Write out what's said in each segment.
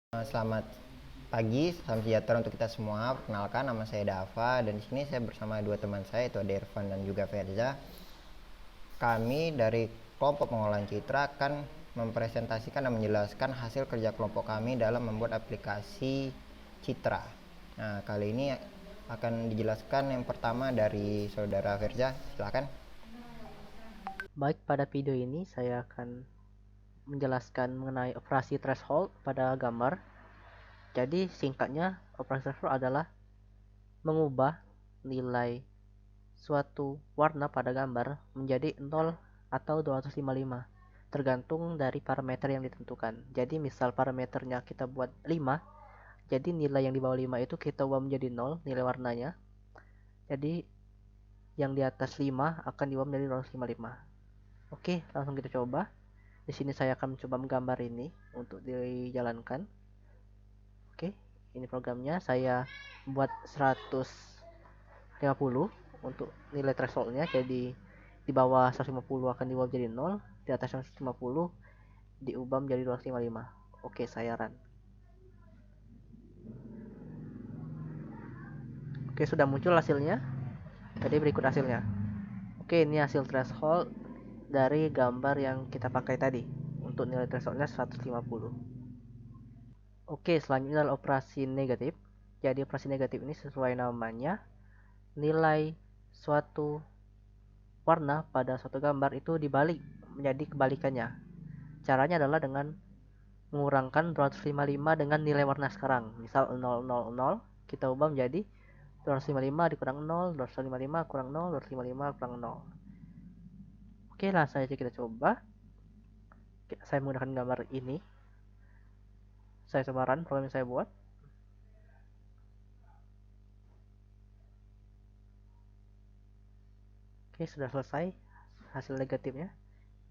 Selamat pagi, salam sejahtera untuk kita semua. Perkenalkan, nama saya Dava dan di sini saya bersama dua teman saya, yaitu ada Irfan dan juga Ferza. Kami dari kelompok pengolahan citra akan mempresentasikan dan menjelaskan hasil kerja kelompok kami dalam membuat aplikasi citra. Nah, kali ini akan dijelaskan yang pertama dari saudara Ferza. Silakan. Baik, pada video ini saya akan menjelaskan mengenai operasi threshold pada gambar. Jadi singkatnya, operasi threshold adalah mengubah nilai suatu warna pada gambar menjadi 0 atau 255, tergantung dari parameter yang ditentukan. Jadi misal parameternya kita buat 5, jadi nilai yang di bawah 5 itu kita ubah menjadi 0 nilai warnanya. Jadi yang di atas 5 akan diubah menjadi 255. Oke, langsung kita coba. Di sini saya akan mencoba menggambar ini untuk dijalankan. Oke, ini programnya. Saya buat 150 untuk nilai thresholdnya. Jadi di bawah 150 akan diubah menjadi 0, di atas 150 diubah menjadi 255. Oke, saya run. Oke, sudah muncul hasilnya. Jadi berikut hasilnya. Oke, ini hasil threshold dari gambar yang kita pakai tadi. Untuk nilai thresholdnya 150. Oke, selanjutnya adalah operasi negatif. Jadi operasi negatif ini sesuai namanya, nilai suatu warna pada suatu gambar itu dibalik menjadi kebalikannya. Caranya adalah dengan mengurangkan 255 dengan nilai warna sekarang. Misal 000, kita ubah menjadi 255 dikurang 0, 255 kurang 0, 255 kurang 0. Oke, langsung saja kita coba. Saya menggunakan gambar ini. Saya coba run program yang saya buat. Oke, sudah selesai hasil negatifnya.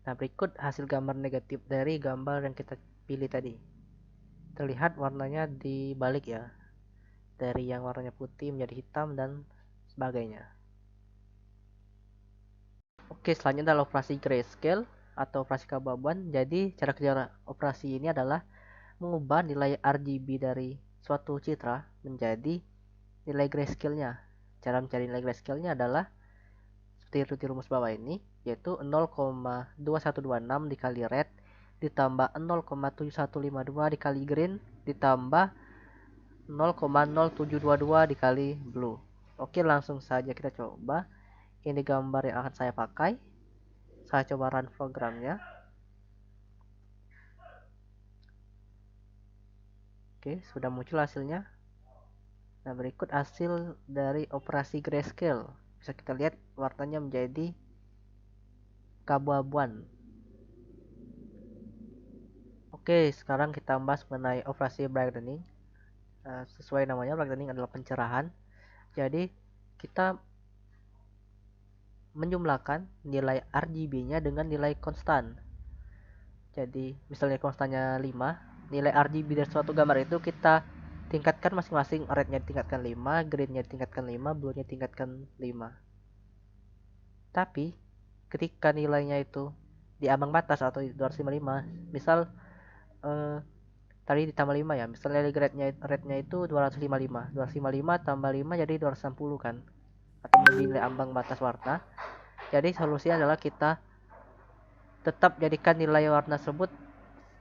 Nah, berikut hasil gambar negatif dari gambar yang kita pilih tadi. Terlihat warnanya dibalik ya. Dari yang warnanya putih menjadi hitam dan sebagainya. Oke, selanjutnya adalah operasi grayscale atau operasi keabu-abuan. Jadi, cara kerja operasi ini adalah mengubah nilai RGB dari suatu citra menjadi nilai grayscale-nya. Cara mencari nilai grayscale-nya adalah seperti di rumus bawah ini, yaitu 0,2126 dikali red ditambah 0,7152 dikali green ditambah 0,0722 dikali blue. Oke, langsung saja kita coba. Ini gambar yang akan saya pakai. Saya coba run programnya. Oke, sudah muncul hasilnya. Nah, berikut hasil dari operasi grayscale. Bisa kita lihat warnanya menjadi keabu-abuan. Oke, sekarang kita bahas mengenai operasi brightening. Sesuai namanya, brightening adalah pencerahan. Jadi, kita menjumlahkan nilai RGB-nya dengan nilai konstan. Jadi, misalnya konstannya 5, nilai RGB dari suatu gambar itu kita tingkatkan masing-masing. Red-nya tingkatkan 5, green-nya tingkatkan 5, blue-nya tingkatkan 5. Tapi, ketika nilainya itu di ambang batas atau 255, misal tadi ditambah 5 ya. Misalnya rednya itu 255. 255 tambah 5 jadi 260 kan. Atau melebihi ambang batas warna. Jadi solusinya adalah kita tetap jadikan nilai warna tersebut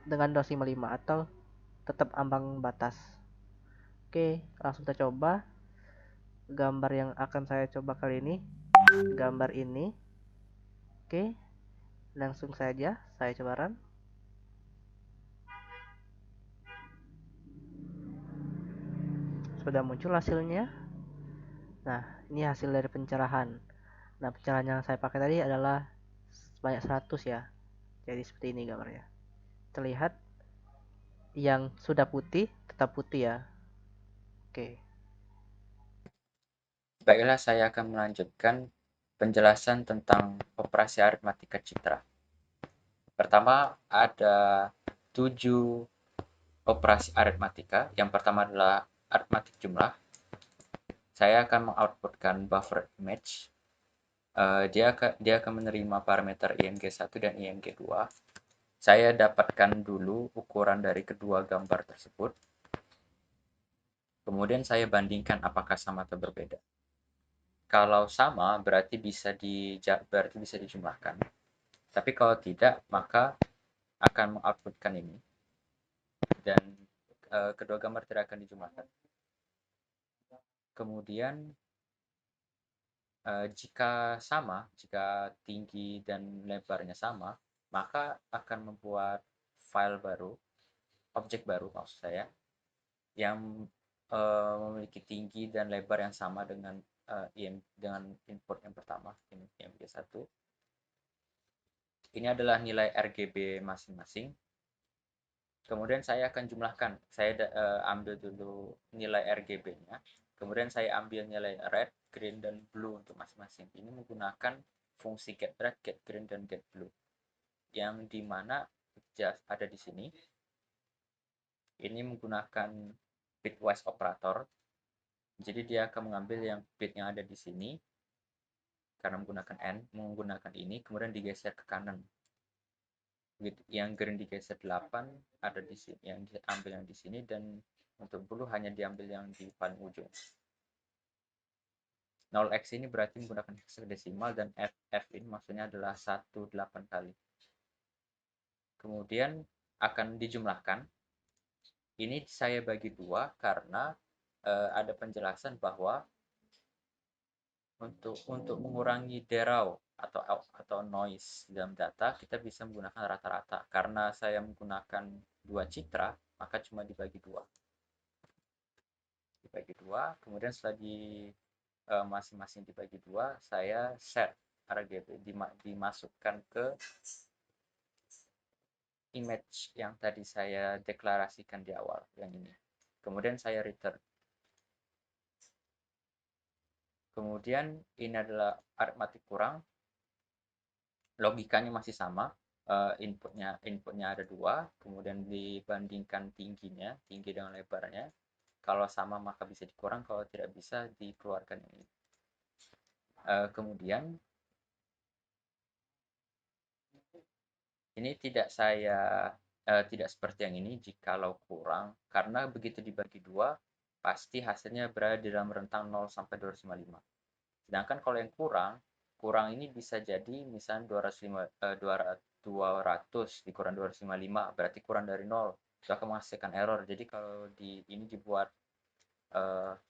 dengan 255 atau tetap ambang batas. Oke, langsung kita coba gambar yang akan saya coba kali ini. Gambar ini. Oke, langsung saja saya coba run. Sudah muncul hasilnya. Nah, ini hasil dari pencerahan. Nah, pencerahan yang saya pakai tadi adalah sebanyak 100 ya. Jadi seperti ini gambarnya. Terlihat yang sudah putih tetap putih ya. Oke. Baiklah, saya akan melanjutkan penjelasan tentang operasi aritmatika citra. Pertama, ada 7 operasi aritmatika. Yang pertama adalah aritmatik jumlah. Saya akan mengoutputkan buffer image. Dia akan menerima parameter img1 dan img2. Saya dapatkan dulu ukuran dari kedua gambar tersebut, kemudian saya bandingkan apakah sama atau berbeda. Kalau sama berarti bisa dijumlahkan. Tapi kalau tidak, maka akan mengoutputkan ini dan kedua gambar tidak akan dijumlahkan. Kemudian jika tinggi dan lebarnya sama, maka akan membuat file baru, objek baru maksud saya, yang memiliki tinggi dan lebar yang sama dengan input yang pertama, IMG1. Ini adalah nilai RGB masing-masing. Kemudian saya akan jumlahkan. Saya ambil dulu nilai RGB-nya. Kemudian saya ambil nilai red, green, dan blue untuk masing-masing. Ini menggunakan fungsi getRed, getGreen, dan getBlue. Yang dimana ada di sini. Ini menggunakan bitwise operator. Jadi dia akan mengambil yang bit yang ada di sini. Karena menggunakan N, menggunakan ini, kemudian digeser ke kanan. Yang green digeser 8 ada di sini, yang diambil yang di sini, dan untuk blue hanya diambil yang di paling ujung. 0x ini berarti menggunakan hexadesimal dan f ini maksudnya adalah 18 kali. Kemudian akan dijumlahkan. Ini saya bagi dua karena ada penjelasan bahwa untuk mengurangi derau atau noise dalam data, kita bisa menggunakan rata-rata. Karena saya menggunakan dua citra, maka cuma dibagi dua. Kemudian setelah masing-masing dibagi dua, saya set RGB, dimasukkan ke image yang tadi saya deklarasikan di awal, yang ini. Kemudian saya return. Kemudian ini adalah aritmatik kurang. Logikanya masih sama. Inputnya ada dua, kemudian dibandingkan tinggi dengan lebarnya. Kalau sama maka bisa dikurang, kalau tidak bisa dikeluarkan ini. Kemudian ini tidak seperti yang ini jikalau kurang, karena begitu dibagi dua pasti hasilnya berada di dalam rentang 0 sampai 255. Sedangkan kalau yang kurang ini bisa jadi misalnya 200 dikurang 255 berarti kurang dari 0. Itu akan menghasilkan error. Jadi kalau ini dibuat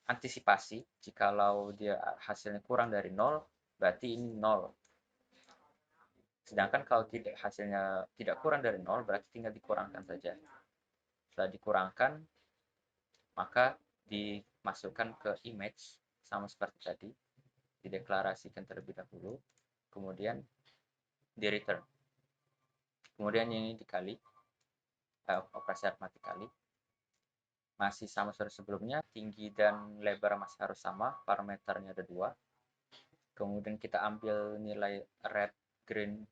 antisipasi, jikalau dia hasilnya kurang dari 0 berarti ini 0. Sedangkan kalau hasilnya tidak kurang dari 0 berarti tinggal dikurangkan saja. Setelah dikurangkan maka dimasukkan ke image sama seperti tadi, dideklarasikan terlebih dahulu, kemudian di return. Kemudian ini dikali, operasi aritmatik kali. Masih sama seperti sebelumnya, tinggi dan lebar masih harus sama, parameternya ada dua. Kemudian kita ambil nilai red, green,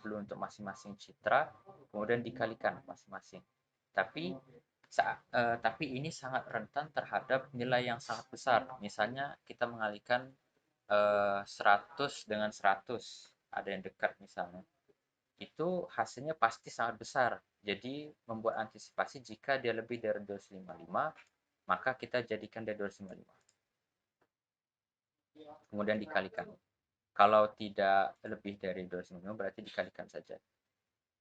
blue untuk masing-masing citra, kemudian dikalikan masing-masing. Tapi ini sangat rentan terhadap nilai yang sangat besar. Misalnya kita mengalihkan 100 dengan 100, ada yang dekat misalnya. Itu hasilnya pasti sangat besar. Jadi membuat antisipasi jika dia lebih dari 255, maka kita jadikan dia 255. Kemudian dikalikan. Kalau tidak lebih dari 255 berarti dikalikan saja.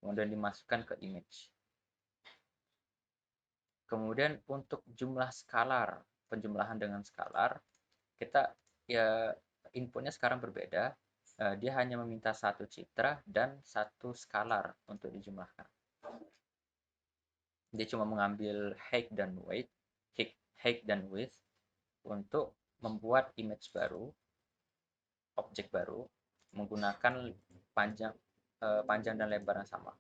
Kemudian dimasukkan ke image. Kemudian untuk jumlah skalar, penjumlahan dengan skalar, kita inputnya sekarang berbeda. Dia hanya meminta satu citra dan satu skalar untuk dijumlahkan. Dia cuma mengambil height dan width untuk membuat image baru, objek baru, menggunakan panjang dan lebar yang sama.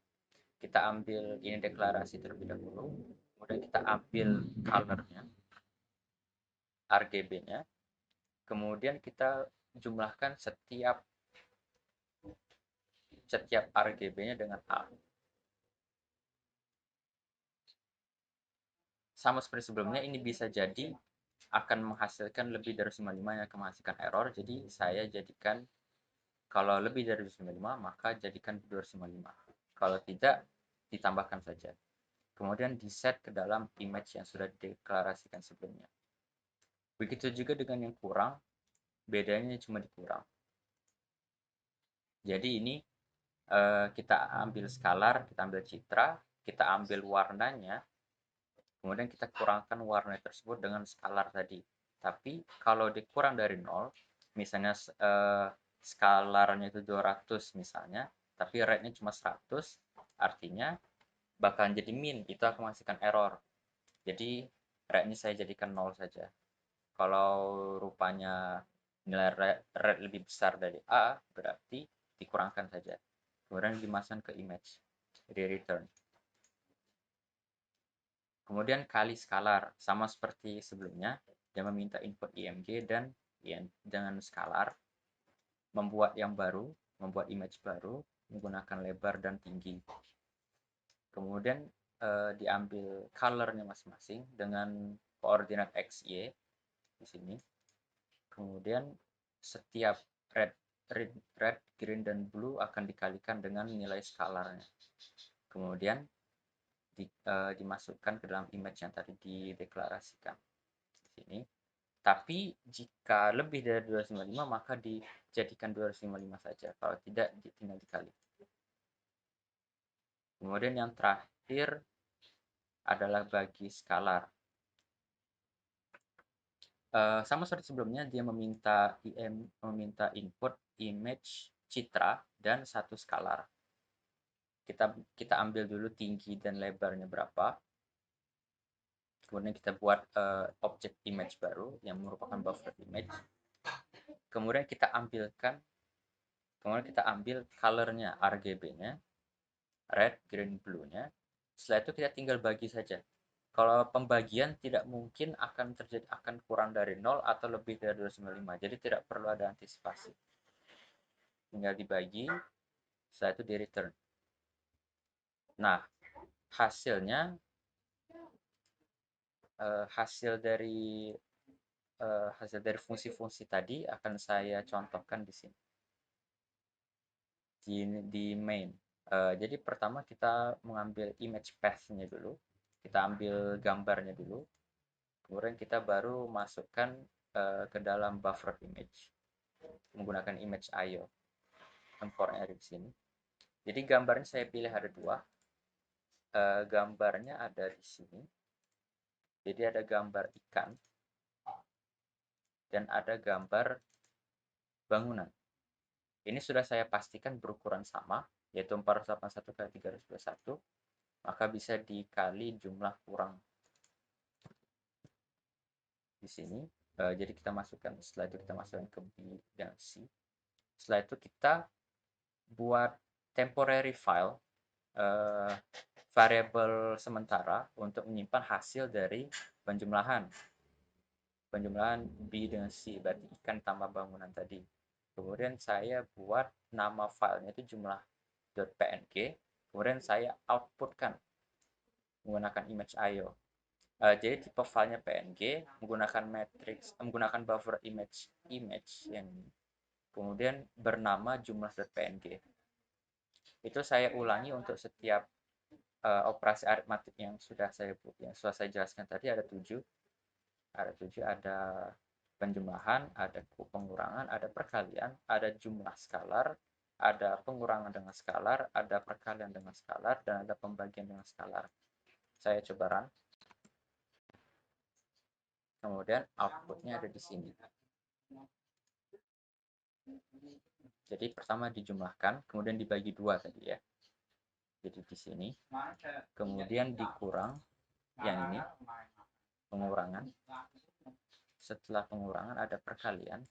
Kita ambil ini deklarasi terlebih dahulu, kemudian kita ambil color-nya, RGB-nya, kemudian kita jumlahkan setiap RGB-nya dengan A. Sama seperti sebelumnya, ini bisa jadi akan menghasilkan lebih dari 95 yang akan menghasilkan error. Jadi saya jadikan kalau lebih dari 255 maka jadikan 255. Kalau tidak, ditambahkan saja. Kemudian di-set ke dalam image yang sudah dideklarasikan sebelumnya. Begitu juga dengan yang kurang, bedanya cuma dikurang. Jadi ini kita ambil skalar, kita ambil citra, kita ambil warnanya, kemudian kita kurangkan warna tersebut dengan skalar tadi. Tapi kalau dikurang dari 0, misalnya skalarnya itu 200 misalnya, tapi rate-nya cuma 100, artinya bakalan jadi min, itu akan menghasilkan error. Jadi rate-nya saya jadikan 0 saja. Kalau rupanya nilai rate lebih besar dari A, berarti dikurangkan saja. Kemudian dimasukkan ke image, di return. Kemudian kali skalar, sama seperti sebelumnya, dia meminta input img dan dengan skalar, membuat yang baru, membuat image baru, menggunakan lebar dan tinggi. Kemudian diambil colornya masing-masing dengan koordinat x, y di sini. Kemudian setiap red, green, dan blue akan dikalikan dengan nilai skalarnya. Kemudian dimasukkan ke dalam image yang tadi dideklarasikan di sini. Tapi jika lebih dari 255 maka dijadikan 255 saja. Kalau tidak, tinggal dikali. Kemudian yang terakhir adalah bagi skalar. Sama seperti sebelumnya, dia meminta input image citra dan satu skalar. Kita ambil dulu tinggi dan lebarnya berapa. Kemudian kita buat objek image baru yang merupakan buffer image. Kemudian kita ambil colornya, RGB-nya, red, green, blue-nya. Setelah itu kita tinggal bagi saja. Kalau pembagian tidak mungkin akan kurang dari 0 atau lebih dari 255. Jadi tidak perlu ada antisipasi. Tinggal dibagi, setelah itu di return. Nah, hasilnya hasil dari fungsi-fungsi tadi akan saya contohkan di sini di main. Jadi pertama kita mengambil image path-nya dulu, kita ambil gambarnya dulu, kemudian kita baru masukkan ke dalam buffer image menggunakan image IO M4 di sini. Jadi gambarnya saya pilih ada dua. Gambarnya ada di sini. Jadi ada gambar ikan dan ada gambar bangunan. Ini sudah saya pastikan berukuran sama, yaitu 481 kali 321, maka bisa dikali jumlah kurang di sini. Jadi kita masukkan, setelah itu kita masukkan ke B dan C. Setelah itu kita buat temporary file, variabel sementara untuk menyimpan hasil dari penjumlahan B dengan C, berarti ikan tambah bangunan tadi. Kemudian saya buat nama filenya itu jumlah.png, kemudian saya outputkan menggunakan image IO. Jadi tipe filenya PNG menggunakan buffer image yang kemudian bernama jumlah.png. Itu saya ulangi untuk setiap operasi aritmatik yang sudah saya jelaskan tadi. Ada 7, ada penjumlahan, ada pengurangan, ada perkalian, ada jumlah skalar, ada pengurangan dengan skalar, ada perkalian dengan skalar, dan ada pembagian dengan skalar. Saya coba run. Kemudian outputnya ada di sini. Jadi pertama dijumlahkan, kemudian dibagi 2 tadi ya. Jadi di sini. Kemudian dikurang yang ini, pengurangan. Setelah pengurangan ada perkalian.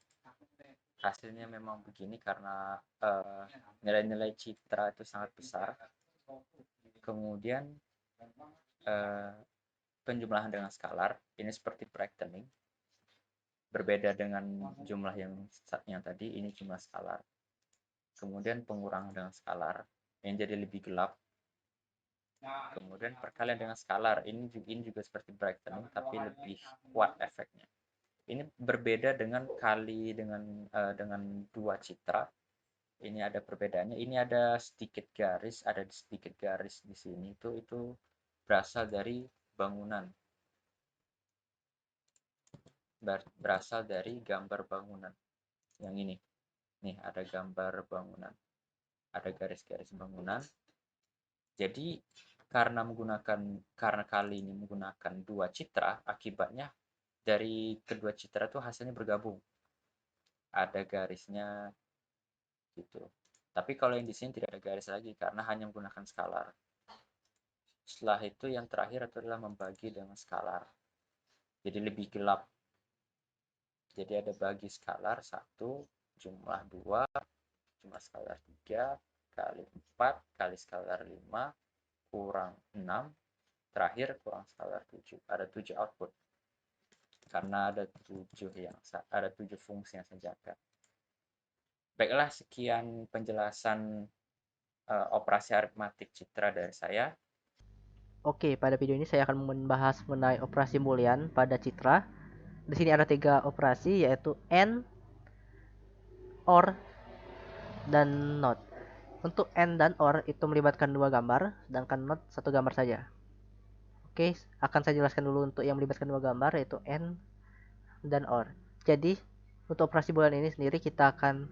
Hasilnya memang begini karena nilai-nilai citra itu sangat besar. Kemudian penjumlahan dengan skalar, ini seperti reckoning. Berbeda dengan jumlah yang tadi, ini jumlah skalar. Kemudian pengurangan dengan skalar, yang jadi lebih gelap. Kemudian perkalian dengan skalar, ini juga seperti reckoning, tapi lebih kuat efeknya. Ini berbeda dengan kali dengan 2 citra. Ini ada perbedaannya. Ini ada sedikit garis, di sini. Itu berasal dari bangunan. Berasal dari gambar bangunan. Yang ini. Nih, ada gambar bangunan. Ada garis-garis bangunan. Jadi karena kali ini menggunakan dua citra, akibatnya dari kedua citra itu hasilnya bergabung. Ada garisnya gitu. Tapi kalau yang di sini tidak ada garis lagi karena hanya menggunakan skalar. Setelah itu yang terakhir adalah membagi dengan skalar. Jadi lebih gelap. Jadi ada bagi skalar 1, jumlah 2, jumlah skalar 3, kali 4, kali skalar 5, kurang 6, terakhir kurang skalar 7. Ada 7 output. Karena ada 7 fungsi yang saya jaga. Baiklah, sekian penjelasan operasi aritmatik citra dari saya. Oke, pada video ini saya akan membahas mengenai operasi boolean pada citra. Di sini ada 3 operasi, yaitu AND, OR, dan NOT. Untuk AND dan OR itu melibatkan 2 gambar, sedangkan NOT 1 gambar saja. Oke, akan saya jelaskan dulu untuk yang melibatkan 2 gambar, yaitu AND dan OR. Jadi, untuk operasi boolean ini sendiri kita akan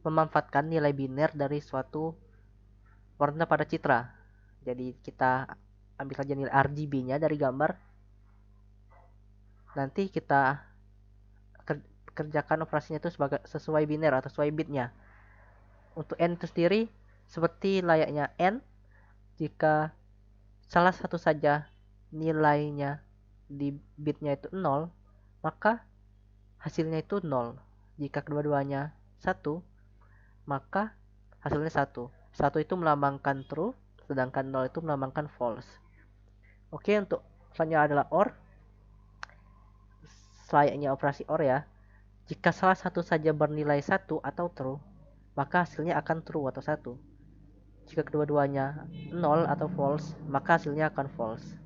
memanfaatkan nilai biner dari suatu warna pada citra. Jadi kita ambil saja nilai RGB-nya dari gambar. Nanti kita kerjakan operasinya itu sesuai biner atau sesuai bitnya. Untuk N itu sendiri seperti layaknya N, jika salah satu saja nilainya di bitnya itu 0, maka hasilnya itu 0. Jika kedua-duanya 1, maka hasilnya 1. 1 itu melambangkan true, sedangkan 0 itu melambangkan false. Oke, untuk selanjutnya adalah OR. Selayaknya operasi OR ya. Jika salah satu saja bernilai 1 atau true, maka hasilnya akan true atau 1. Jika kedua-duanya 0 atau false, maka hasilnya akan false.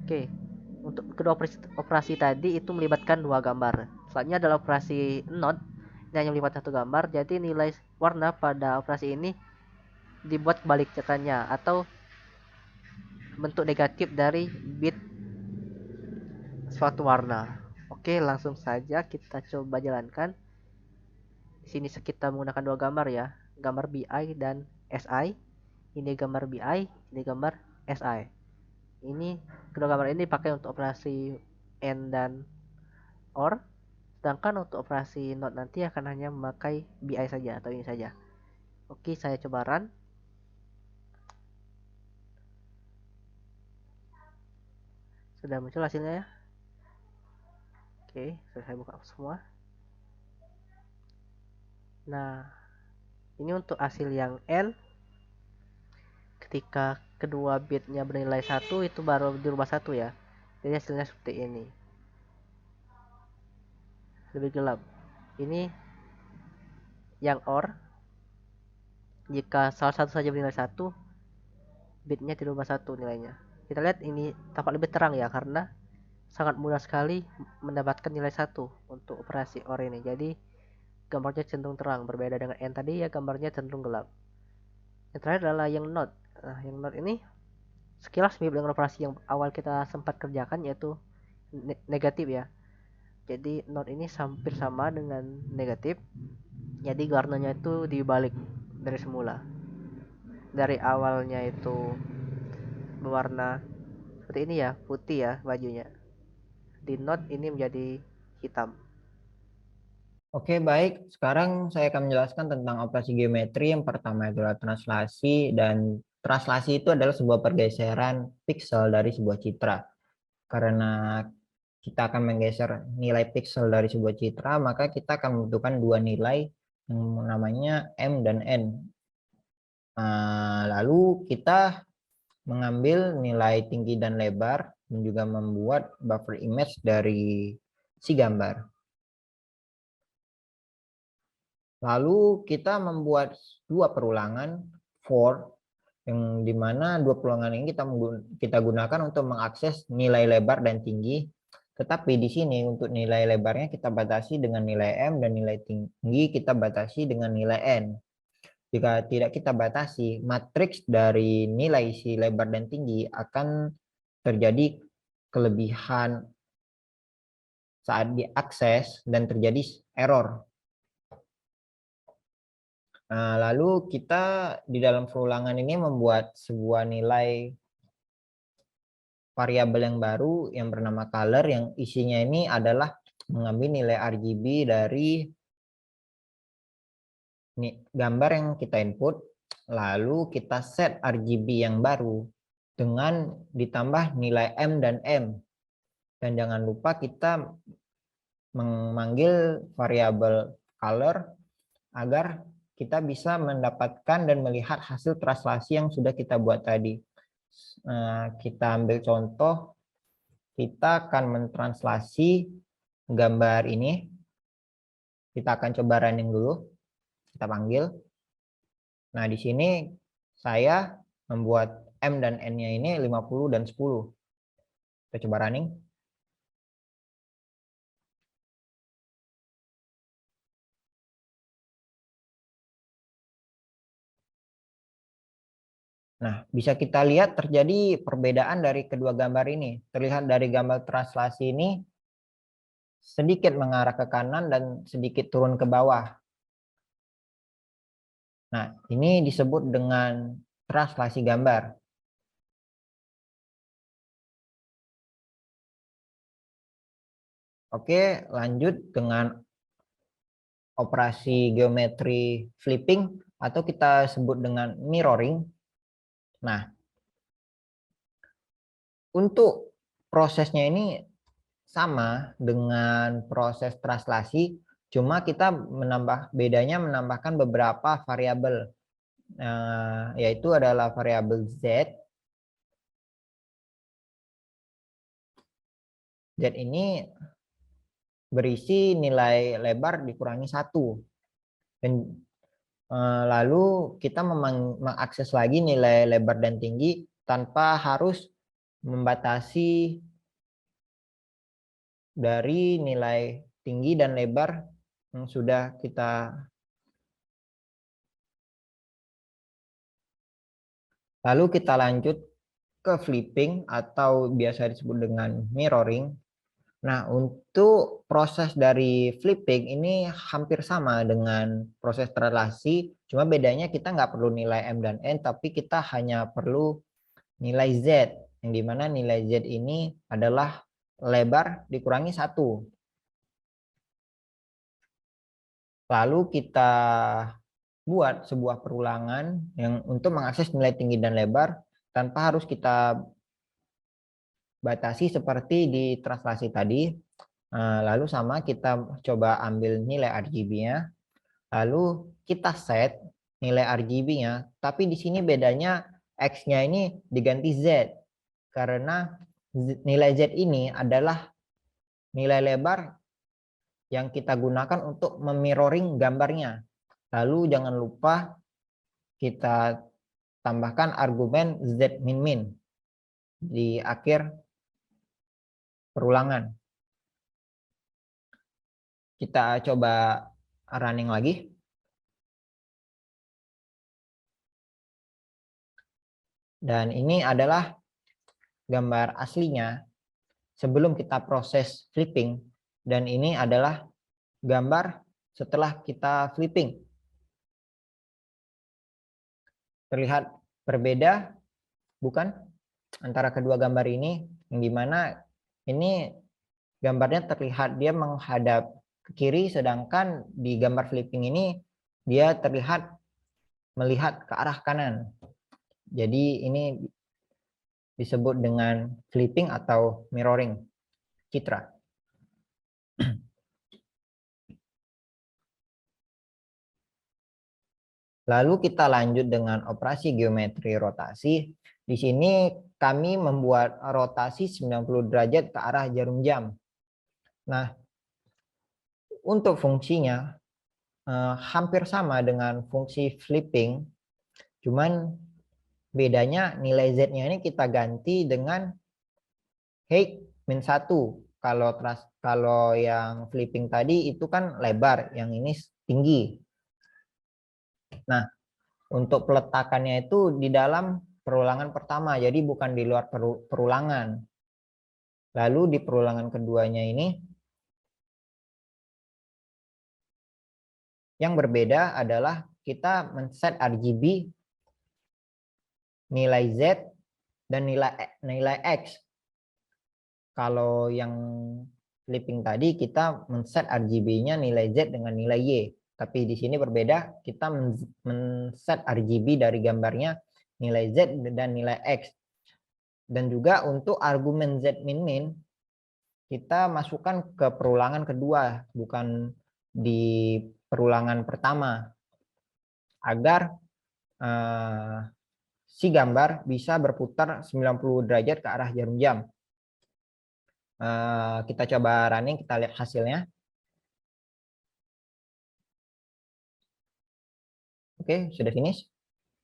Oke, untuk kedua operasi tadi itu melibatkan 2 gambar. Selanjutnya adalah operasi NOT, ini hanya melibatkan 1 gambar. Jadi nilai warna pada operasi ini dibuat balik catanya atau bentuk negatif dari bit suatu warna. Oke, langsung saja kita coba jalankan. Di sini kita menggunakan 2 gambar ya, gambar BI dan SI. Ini gambar BI, ini gambar SI. Ini kedua gambar ini dipakai untuk operasi AND dan OR, sedangkan untuk operasi NOT nanti akan hanya memakai BI saja atau ini saja. Oke, saya coba run. Sudah muncul hasilnya ya. Oke, sudah saya buka semua. Nah, ini untuk hasil yang N. Ketika kedua bitnya bernilai 1 itu baru dirubah 1 ya. Jadi hasilnya seperti ini. Lebih gelap. Ini yang OR. Jika salah satu saja bernilai 1, bitnya dirubah 1 nilainya. Kita lihat ini tampak lebih terang ya, karena sangat mudah sekali mendapatkan nilai 1 untuk operasi OR ini. Jadi gambarnya cenderung terang, berbeda dengan N tadi ya, gambarnya cenderung gelap. Yang terakhir adalah yang NOT. Nah, yang NOT ini sekilas mirip dengan operasi yang awal kita sempat kerjakan, yaitu negatif ya. Jadi NOT ini hampir sama dengan negatif. Jadi warnanya itu dibalik dari semula. Dari awalnya itu berwarna seperti ini ya, putih ya bajunya. Di NOT ini menjadi hitam. Oke, baik. Sekarang saya akan menjelaskan tentang operasi geometri. Yang pertama adalah translasi, dan translasi itu adalah sebuah pergeseran piksel dari sebuah citra. Karena kita akan menggeser nilai piksel dari sebuah citra, maka kita akan membutuhkan 2 nilai yang namanya M dan N. Lalu kita mengambil nilai tinggi dan lebar dan juga membuat buffer image dari si gambar. Lalu kita membuat 2 perulangan for, yang dimana 2 perulangan ini kita gunakan untuk mengakses nilai lebar dan tinggi. Tetapi di sini untuk nilai lebarnya kita batasi dengan nilai M dan nilai tinggi kita batasi dengan nilai N. jika tidak kita batasi, matriks dari nilai si lebar dan tinggi akan terjadi kelebihan saat diakses dan terjadi error. Nah, lalu kita di dalam perulangan ini membuat sebuah nilai variabel yang baru yang bernama color, yang isinya ini adalah mengambil nilai RGB dari gambar yang kita input, lalu kita set RGB yang baru dengan ditambah nilai M dan M. Dan jangan lupa kita memanggil variabel color agar kita bisa mendapatkan dan melihat hasil translasi yang sudah kita buat tadi. Kita ambil contoh, kita akan mentranslasi gambar ini. Kita akan coba running dulu. Kita panggil. Nah, di sini saya membuat M dan N-nya ini 50 dan 10. Kita coba running. Nah, bisa kita lihat terjadi perbedaan dari kedua gambar ini. Terlihat dari gambar translasi ini sedikit mengarah ke kanan dan sedikit turun ke bawah. Nah, ini disebut dengan translasi gambar. Oke, lanjut dengan operasi geometri flipping atau kita sebut dengan mirroring. Nah, untuk prosesnya ini sama dengan proses translasi, cuma kita bedanya menambahkan beberapa variabel, yaitu adalah variabel Z. Z ini berisi nilai lebar dikurangi 1. Dan lalu kita mengakses lagi nilai lebar dan tinggi tanpa harus membatasi dari nilai tinggi dan lebar yang sudah kita. Lalu kita lanjut ke flipping atau biasa disebut dengan mirroring. Nah, untuk proses dari flipping ini hampir sama dengan proses translasi, cuma bedanya kita nggak perlu nilai M dan N, tapi kita hanya perlu nilai Z, yang dimana nilai Z ini adalah lebar dikurangi 1. Lalu kita buat sebuah perulangan yang untuk mengakses nilai tinggi dan lebar tanpa harus kita batasi seperti di translasi tadi. Lalu sama kita coba ambil nilai RGB-nya, lalu kita set nilai RGB-nya, tapi di sini bedanya X-nya ini diganti Z karena nilai Z ini adalah nilai lebar yang kita gunakan untuk memirroring gambarnya. Lalu jangan lupa kita tambahkan argumen Z min min di akhir perulangan. Kita coba running lagi. Dan ini adalah gambar aslinya sebelum kita proses flipping. Dan ini adalah gambar setelah kita flipping. Terlihat berbeda, bukan? Antara kedua gambar ini, yang dimana ini gambarnya terlihat dia menghadap ke kiri, sedangkan di gambar flipping ini dia terlihat melihat ke arah kanan. Jadi ini disebut dengan flipping atau mirroring citra. Lalu kita lanjut dengan operasi geometri rotasi. Di sini kami membuat rotasi 90 derajat ke arah jarum jam. Nah, untuk fungsinya hampir sama dengan fungsi flipping, cuman bedanya nilai Z-nya ini kita ganti dengan height min 1. Kalau yang flipping tadi itu kan lebar, yang ini tinggi. Nah, Untuk peletakannya itu di dalam perulangan pertama, jadi bukan di luar perulangan. Lalu di perulangan keduanya ini yang berbeda adalah kita men-set RGB, nilai Z, dan nilai X. Kalau yang flipping tadi kita men-set RGB-nya nilai Z dengan nilai Y. Tapi di sini berbeda, kita men-set RGB dari gambarnya nilai Z dan nilai X. Dan juga untuk argumen Z min kita masukkan ke perulangan kedua, bukan di perulangan pertama. Agar si gambar bisa berputar 90 derajat ke arah jarum jam. Kita coba running, kita lihat hasilnya. Oke, sudah finish.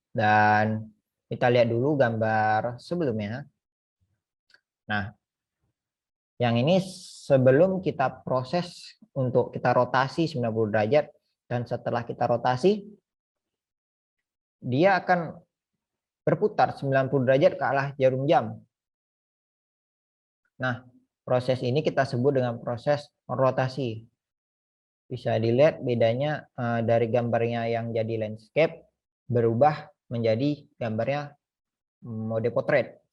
Dan kita lihat dulu gambar sebelumnya. Nah, yang ini sebelum kita proses untuk kita rotasi 90 derajat. Dan setelah kita rotasi, dia akan berputar 90 derajat ke arah jarum jam. Nah, proses ini kita sebut dengan proses rotasi. Bisa dilihat bedanya dari gambarnya yang jadi landscape berubah menjadi gambarnya mode potret.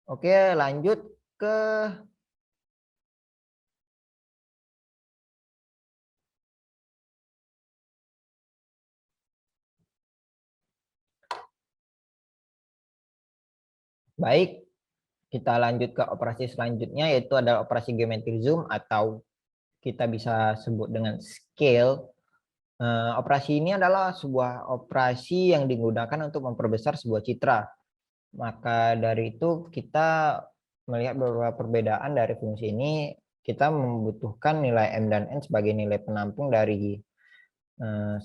Oke, lanjut ke baik. Kita lanjut ke operasi selanjutnya, yaitu adalah operasi geometri zoom atau kita bisa sebut dengan scale. Operasi ini adalah sebuah operasi yang digunakan untuk memperbesar sebuah citra. Maka dari itu kita melihat beberapa perbedaan dari fungsi ini. Kita membutuhkan nilai M dan N sebagai nilai penampung dari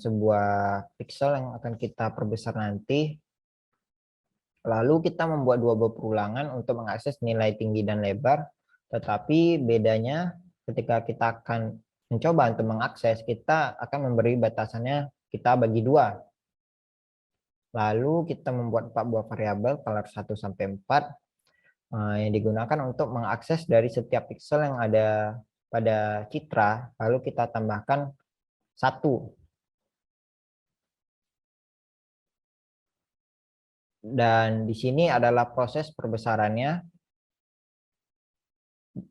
sebuah pixel yang akan kita perbesar nanti. Lalu kita membuat dua buah perulangan untuk mengakses nilai tinggi dan lebar. Tetapi bedanya ketika kita akan mencoba untuk mengakses, kita akan memberi batasannya kita bagi dua. Lalu kita membuat 4 buah variabel color 1 sampai 4 yang digunakan untuk mengakses dari setiap pixel yang ada pada citra. Lalu kita tambahkan 1. Dan di sini adalah proses perbesarannya.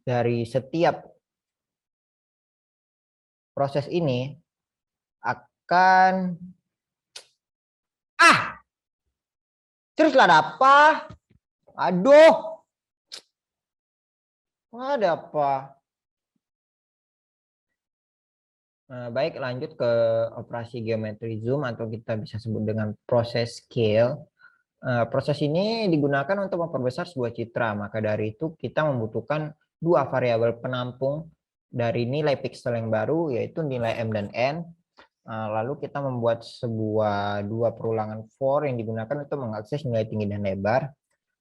Dari setiap proses ini akan teruslah ada apa? Aduh. Ada apa? Baik, lanjut ke operasi geometri zoom atau kita bisa sebut dengan proses scale. Proses ini digunakan untuk memperbesar sebuah citra. Maka dari itu kita membutuhkan dua variabel penampung dari nilai pixel yang baru, yaitu nilai M dan N. Lalu kita membuat dua perulangan for yang digunakan untuk mengakses nilai tinggi dan lebar.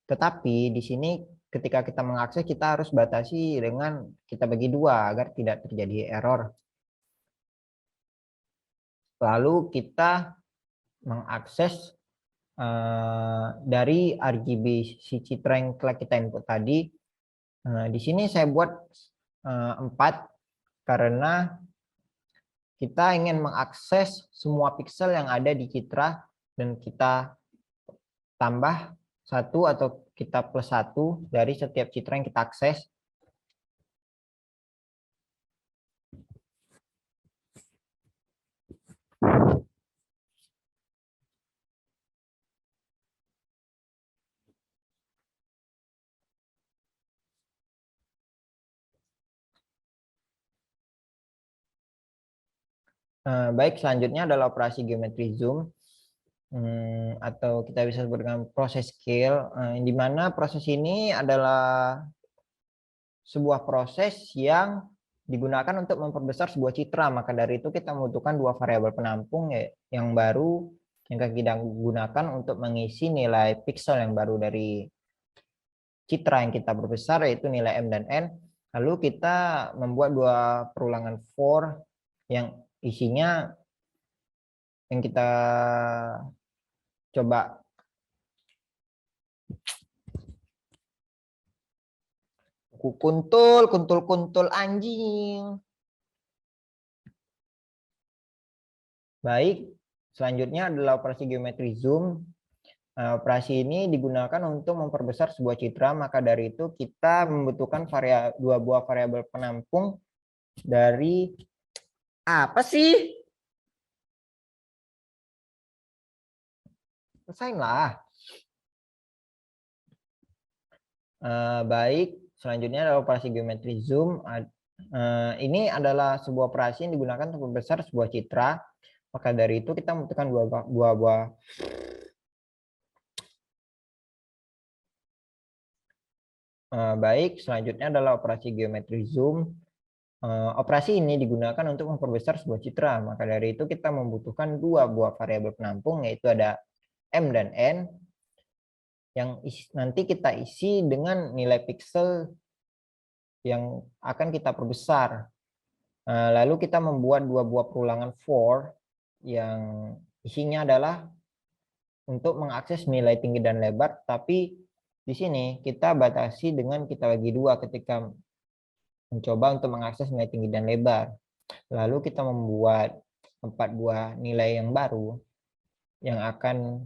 Tetapi di sini ketika kita mengakses, kita harus batasi dengan kita bagi dua agar tidak terjadi error. Lalu kita mengakses dari RGB si citra yang telah kita input tadi. Di sini saya buat 4 karena kita ingin mengakses semua pixel yang ada di citra dan kita tambah 1 atau kita plus 1 dari setiap citra yang kita akses. Baik, selanjutnya adalah operasi geometri zoom atau kita bisa sebut dengan proses scale, di mana proses ini adalah sebuah proses yang digunakan untuk memperbesar sebuah citra. Maka dari itu kita membutuhkan dua variabel penampung yang baru yang kita gunakan untuk mengisi nilai pixel yang baru dari citra yang kita perbesar, yaitu nilai M dan N. Lalu kita membuat dua perulangan for yang isinya yang kita coba. Kuntul anjing. Baik, selanjutnya adalah operasi geometri zoom. Operasi ini digunakan untuk memperbesar sebuah citra, maka dari itu kita membutuhkan dua buah variabel penampung dari apa sih? Selesailah. Baik, selanjutnya adalah operasi geometri zoom. Ini adalah sebuah operasi yang digunakan untuk membesar sebuah citra. Maka dari itu kita membutuhkan dua buah. Baik, selanjutnya adalah operasi geometri zoom. Operasi ini digunakan untuk memperbesar sebuah citra. Maka dari itu kita membutuhkan dua buah variabel penampung, yaitu ada M dan N, yang nanti kita isi dengan nilai piksel yang akan kita perbesar. Lalu kita membuat dua buah perulangan for yang isinya adalah untuk mengakses nilai tinggi dan lebar, tapi di sini kita batasi dengan kita bagi dua ketika mencoba untuk mengakses nilai tinggi dan lebar. Lalu kita membuat 4 buah nilai yang baru yang akan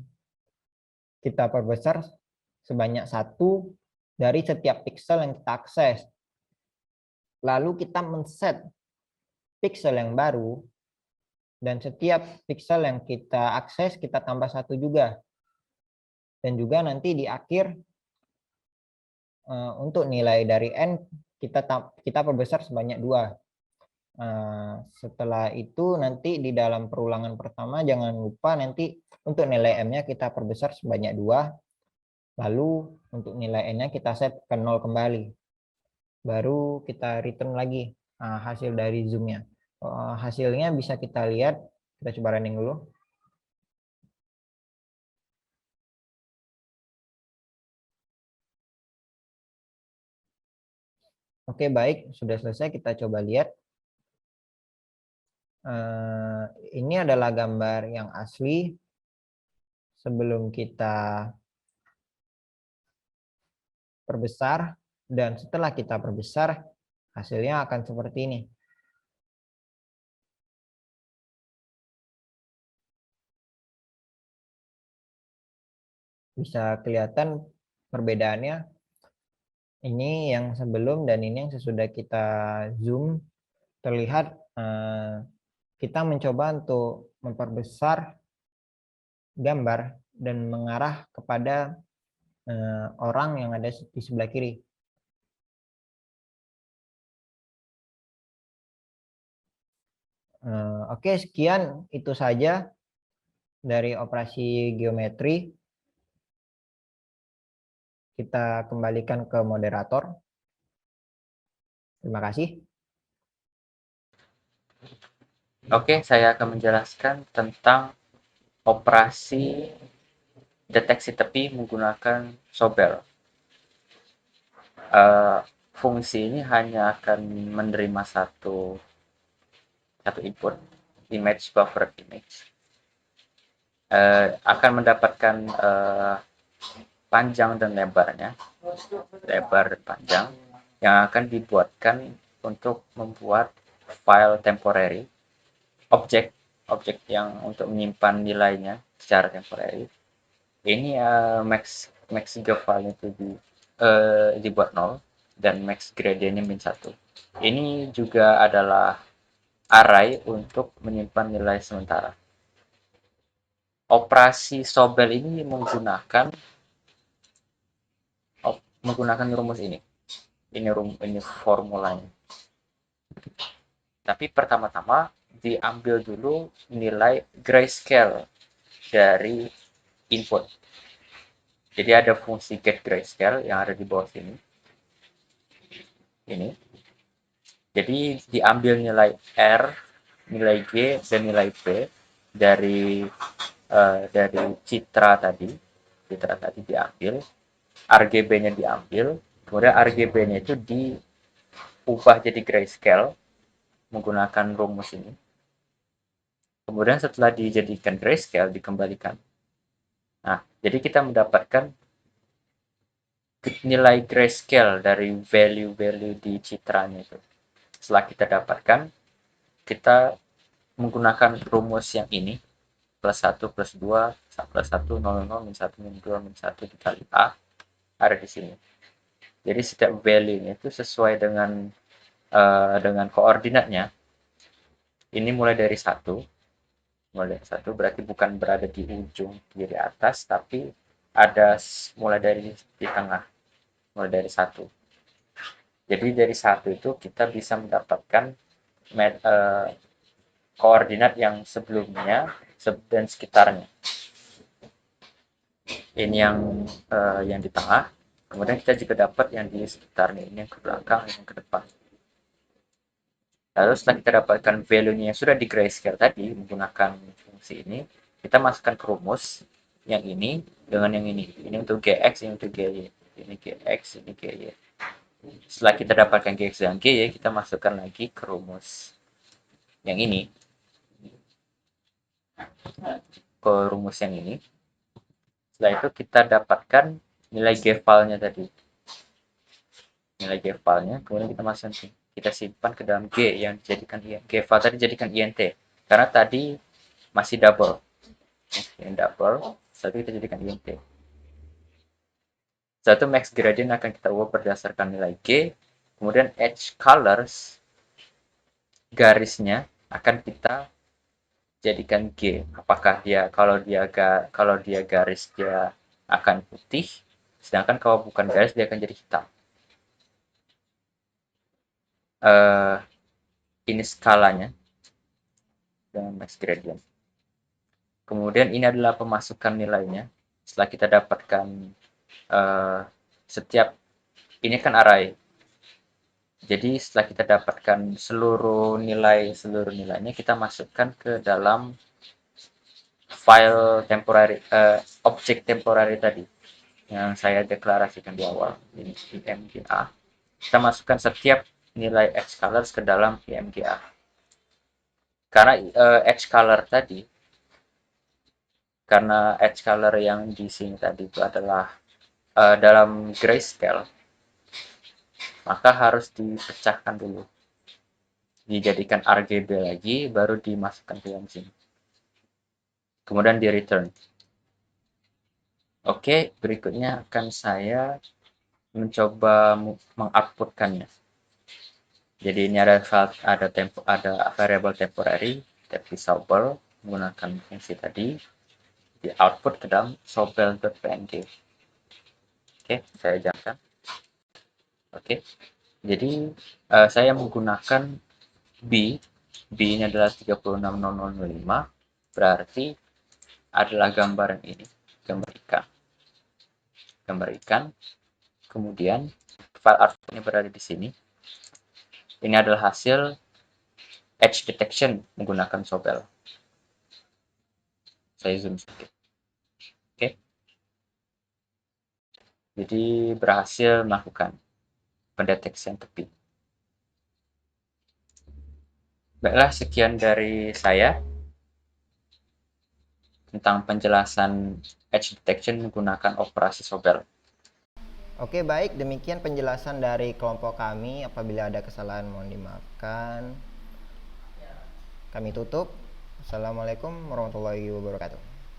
kita perbesar sebanyak 1 dari setiap piksel yang kita akses. Lalu kita men-set piksel yang baru, dan setiap piksel yang kita akses kita tambah 1 juga. Dan juga nanti di akhir untuk nilai dari N kita perbesar sebanyak 2. Setelah itu nanti di dalam perulangan pertama jangan lupa nanti untuk nilai M-nya kita perbesar sebanyak 2. Lalu untuk nilai N-nya kita set ke 0 kembali. Baru kita return lagi hasil dari zoom-nya. Hasilnya bisa kita lihat, kita coba running dulu. Oke, baik, sudah selesai, kita coba lihat. Ini adalah gambar yang asli sebelum kita perbesar, dan setelah kita perbesar hasilnya akan seperti ini. Bisa kelihatan perbedaannya. Ini yang sebelum dan ini yang sesudah kita zoom. Terlihat kita mencoba untuk memperbesar gambar dan mengarah kepada orang yang ada di sebelah kiri. Oke, sekian itu saja dari operasi geometri. Kita kembalikan ke moderator. Terima kasih. Oke, saya akan menjelaskan tentang operasi deteksi tepi menggunakan Sobel. Fungsi ini hanya akan menerima satu input, image buffer image. Akan mendapatkan panjang dan lebarnya, lebar dan panjang, yang akan dibuatkan untuk membuat file temporary, objek yang untuk menyimpan nilainya secara temporary. Ini max file itu dibuat 0 dan max gradientnya -1. Ini juga adalah array untuk menyimpan nilai sementara. Operasi Sobel ini menggunakan rumus ini. Ini formulanya. Tapi pertama-tama diambil dulu nilai grayscale dari input. Jadi ada fungsi get grayscale yang ada di bawah sini. Ini. Jadi diambil nilai R, nilai G, dan nilai P dari citra tadi. Citra tadi diambil, RGB-nya diambil, kemudian RGB-nya itu diubah jadi grayscale menggunakan rumus ini. Kemudian setelah dijadikan grayscale, dikembalikan. Nah, jadi kita mendapatkan nilai grayscale dari value-value di citranya itu. Setelah kita dapatkan, kita menggunakan rumus yang ini, plus 1 plus 2 plus 1 0 0 min 1 min 2 min 1 dikali A ada di sini. Jadi setiap value-nya itu sesuai dengan koordinatnya. Ini mulai dari 1. Mulai dari 1 berarti bukan berada di ujung kiri atas, tapi ada mulai dari di tengah. Mulai dari 1. Jadi dari 1 itu kita bisa mendapatkan koordinat yang sebelumnya dan sekitarnya. Ini yang di tengah, kemudian kita juga dapat yang di sekitarnya, ini yang ke belakang, yang ke depan. Lalu setelah kita dapatkan value-nya yang sudah di grayscale tadi menggunakan fungsi ini, kita masukkan ke rumus yang ini dengan yang ini. Ini untuk gx, ini untuk gy. Ini gx, ini gy. Setelah kita dapatkan gx dan gy, kita masukkan lagi ke rumus yang ini. Ke rumus yang ini. Setelah itu kita dapatkan nilai g-file-nya tadi. Nilai g-file-nya, kemudian kita masukkan, kita simpan ke dalam g yang dijadikan g-file tadi jadikan int. Karena tadi masih double. Yang double, setelah itu kita jadikan int. Setelah itu max gradient akan kita ubah berdasarkan nilai g. Kemudian edge colors, garisnya akan kita jadikan G. Apakah kalau dia garis dia akan putih, sedangkan kalau bukan garis dia akan jadi hitam. Ini skalanya dengan max gradient. Kemudian ini adalah pemasukan nilainya. Setelah kita dapatkan setiap ini kan array. Jadi setelah kita dapatkan seluruh nilainya, kita masukkan ke dalam file temporary, objek temporary tadi yang saya deklarasikan di awal, ini imga. Kita masukkan setiap nilai edge colors ke dalam imga. Karena edge color yang di sini tadi itu adalah dalam grayscale, maka harus dipecahkan dulu, dijadikan RGB lagi, baru dimasukkan ke dalam sini, kemudian di return. Oke, berikutnya akan saya mencoba mengoutputkannya. Jadi ini ada variable temporary disable menggunakan fungsi tadi, di output ke dalam sobel.png. Oke, saya jalankan. Oke, jadi saya menggunakan B ini adalah 360005, berarti adalah gambaran ini, gambar ikan. Kemudian file output ini berada di sini. Ini adalah hasil edge detection menggunakan sobel. Saya zoom sedikit. Oke. Jadi berhasil melakukan pendeteksian tepi. Baiklah, sekian dari saya tentang penjelasan edge detection menggunakan operasi sobel. Oke, baik, demikian penjelasan dari kelompok kami. Apabila ada kesalahan mohon dimaafkan. Kami tutup. Assalamualaikum warahmatullahi wabarakatuh.